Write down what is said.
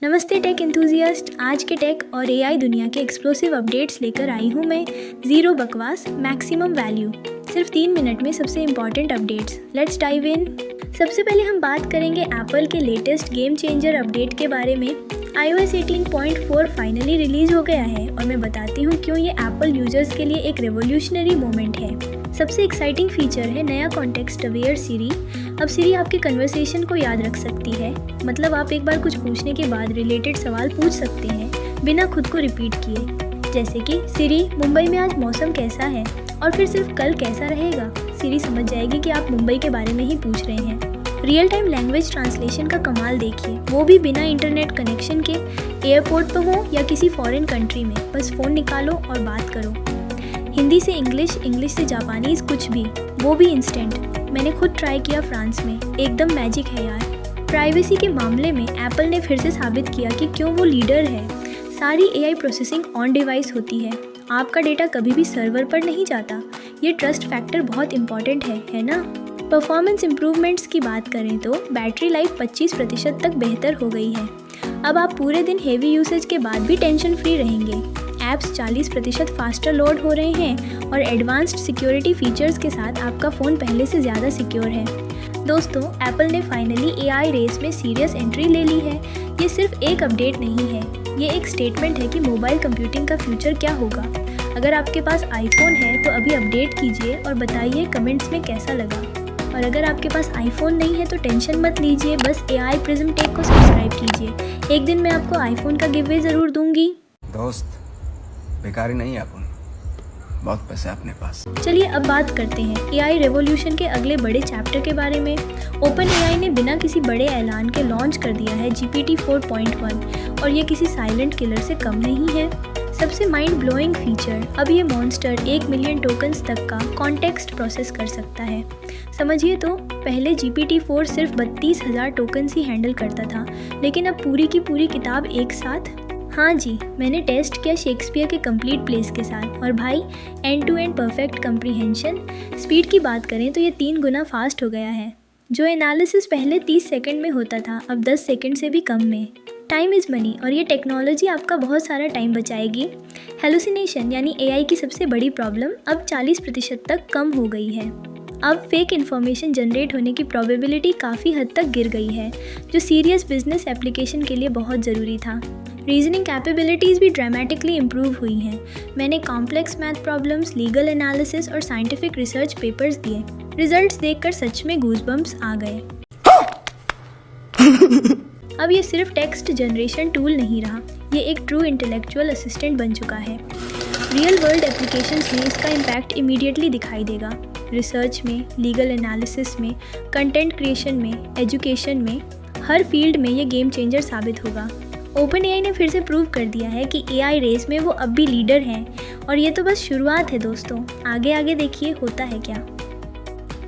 नमस्ते take enthusiast. आज के टेक और एआई दुनिया के एक्सप्लोसिव अपडेट्स लेकर आई हूँ मैं। जीरो बकवास, मैक्सिमम वैल्यू। सिर्फ 3 मिनट में सबसे important updates. Let's dive in. सबसे पहले हम बात करेंगे एप्पल के लेटेस्ट गेम चेंजर अपडेट के बारे में। iOS 18.4 फाइनली रिलीज हो गया है और मैं बताती हूँ क्यों ये एप्पल यूजर्स के लिए एक रेवोल्यूशनरी मोमेंट है। सबसे एक्साइटिंग फीचर है नया कॉन्टेक्स्ट अवेयर सिरी। अब सिरी आपके कन्वर्सेशन को याद रख सकती है, मतलब आप एक बार कुछ पूछने के बाद रिलेटेड सवाल पूछ सकते हैं बिना खुद को रिपीट किए। जैसे कि सिरी मुंबई में आज मौसम कैसा है, और फिर सिर्फ कल कैसा रहेगा। सिरी समझ जाएगी कि आप मुंबई के बारे में ही पूछ रहे हैं। रियल टाइम लैंग्वेज ट्रांसलेशन का कमाल देखिए, वो भी बिना इंटरनेट कनेक्शन के। एयरपोर्ट पर हो या किसी फॉरेन कंट्री में, बस फ़ोन निकालो और बात करो। हिंदी से इंग्लिश, इंग्लिश से जापानीज़, कुछ भी, वो भी इंस्टेंट। मैंने खुद ट्राई किया फ्रांस में, एकदम मैजिक है यार। प्राइवेसी के मामले में एप्पल ने फिर से साबित किया कि क्यों वो लीडर है। सारी एआई प्रोसेसिंग ऑन डिवाइस होती है, आपका डेटा कभी भी सर्वर पर नहीं जाता। ये ट्रस्ट फैक्टर बहुत इंपॉर्टेंट है ना। परफॉर्मेंस इम्प्रूवमेंट्स की बात करें तो बैटरी लाइफ 25% तक बेहतर हो गई है। अब आप पूरे दिन हेवी यूसेज के बाद भी टेंशन फ्री रहेंगे। ऐप्स 40% फास्टर लोड हो रहे हैं और एडवांस्ड सिक्योरिटी फीचर्स के साथ आपका फ़ोन पहले से ज़्यादा सिक्योर है। दोस्तों, एप्पल ने फाइनली एआई रेस में सीरियस एंट्री ले ली है। ये सिर्फ एक अपडेट नहीं है, ये एक स्टेटमेंट है कि मोबाइल कंप्यूटिंग का फ्यूचर क्या होगा। अगर आपके पास आईफोन है तो अभी अपडेट कीजिए और बताइए कमेंट्स में कैसा लगा। और अगर आपके पास आईफोन नहीं है तो टेंशन मत लीजिए, बस एआई प्रिज्म टेक को सब्सक्राइब कीजिए। एक दिन मैं आपको आईफोन का गिव अवे ज़रूर दूंगी। दोस्त, बेकारी नहीं है अपन, बहुत पैसे अपने पास। चलिए अब बात करते हैं एआई रेवोल्यूशन के अगले बड़े चैप्टर के बारे में। ओपन एआई ने बिना किसी बड़े ऐलान के लॉन्च कर दिया है GPT 4.1 और ये किसी साइलेंट किलर से कम नहीं है। सबसे माइंड ब्लोइंग फीचर, अब ये मॉन्स्टर 1 मिलियन टोकन्स तक का कॉन्टेक्स्ट प्रोसेस कर सकता है। समझिए तो, पहले GPT 4 सिर्फ 32,000 टोकन्स ही हैंडल करता था, लेकिन अब पूरी की पूरी किताब एक साथ। हाँ जी, मैंने टेस्ट किया शेक्सपियर के कंप्लीट प्लेस के साथ, और भाई end to end perfect comprehension. Speed की बात करें तो ये 3 गुना फास्ट हो गया है। जो एनालिसिस पहले 30 सेकंड में होता था, अब 10 सेकंड से भी कम में। टाइम इज़ मनी, और ये टेक्नोलॉजी आपका बहुत सारा टाइम बचाएगी। हेलुसिनेशन यानी एआई की सबसे बड़ी प्रॉब्लम अब 40% तक कम हो गई है। अब फेक इन्फॉर्मेशन जनरेट होने की प्रोबेबिलिटी काफ़ी हद तक गिर गई है, जो सीरियस बिजनेस एप्लीकेशन के लिए बहुत ज़रूरी था। रीजनिंग कैपेबिलिटीज़ भी ड्रामेटिकली इम्प्रूव हुई हैं। मैंने complex math problems, legal analysis और साइंटिफिक रिसर्च पेपर्स दिए। रिजल्ट्स देखकर सच में गूज़बम्प्स आ गए। अब ये सिर्फ टेक्स्ट जनरेशन टूल नहीं रहा, ये एक ट्रू इंटेलेक्चुअल असिस्टेंट बन चुका है। रियल वर्ल्ड एप्लीकेशंस में इसका इम्पैक्ट इमीडिएटली दिखाई देगा। रिसर्च में, लीगल एनालिसिस में, कंटेंट क्रिएशन में, एजुकेशन में, हर फील्ड में ये गेम चेंजर साबित होगा। ओपन एआई ने फिर से प्रूव कर दिया है कि एआई रेस में वो अब भी लीडर हैं, और ये तो बस शुरुआत है दोस्तों। आगे आगे देखिए होता है क्या।